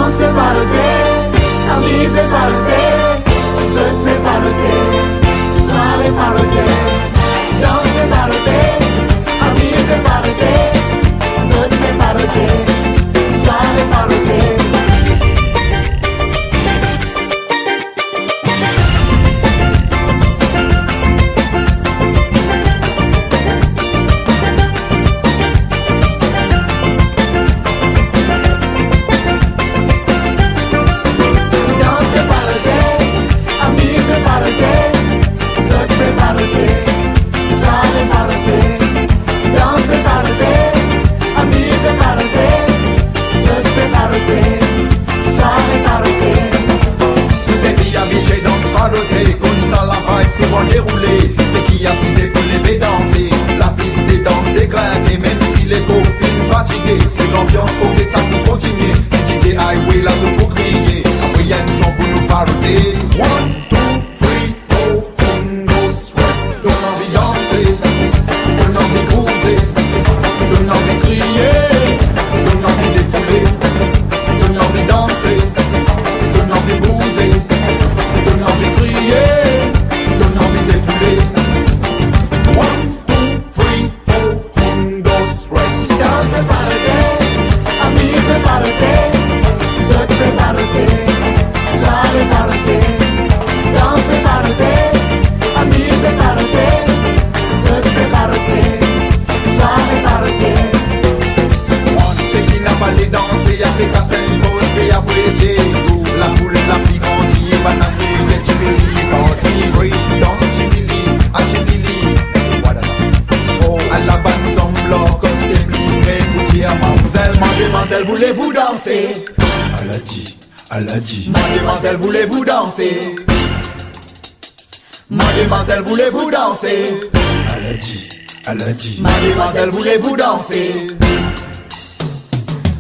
Danser par le thé, amuser par le thé, sauter par le thé, soirée par le thé. Danser par le thé, amuser par le thé, sauter par le thé, soirée par le thé. Souvent déroulé, c'est qui a ses épaules les danser. La piste des danses déclare et même si les copines fatiguées, c'est l'ambiance, faut que ça peut continuer. C'est DJ Highway là c'est pour crier. Après y'a une son pour nous farouter. 1, 2, 3, 4, on goes stress. Donne envie danser, donne envie cruiser, donne envie crier, donne envie défouler, donne envie danser, donne envie bouger, donne envie crier. Mademoiselle, voulez-vous danser? Elle a dit. Mademoiselle, voulez-vous danser? Mademoiselle, voulez-vous danser? Elle a dit. Mademoiselle, voulez-vous danser?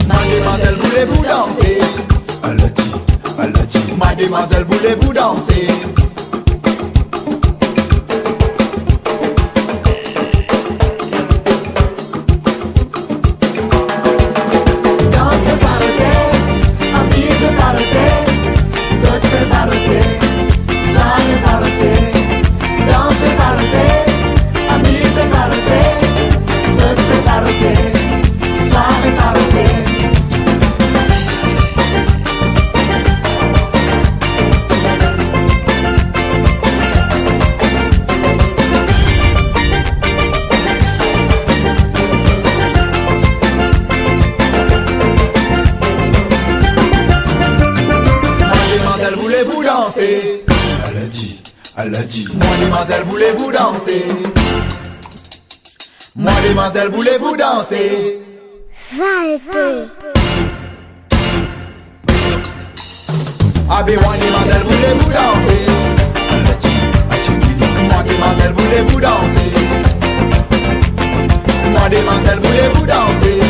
Mademoiselle, voulez-vous danser? Elle a dit. Mademoiselle, voulez-vous danser? Elle a dit. Mademoiselle, voulez-vous danser? Mademoiselle, voulez-vous danser? Valte. Ah ben mademoiselle, voulez-vous danser? Elle a dit. Mademoiselle, voulez-vous danser? Mademoiselle, voulez-vous danser?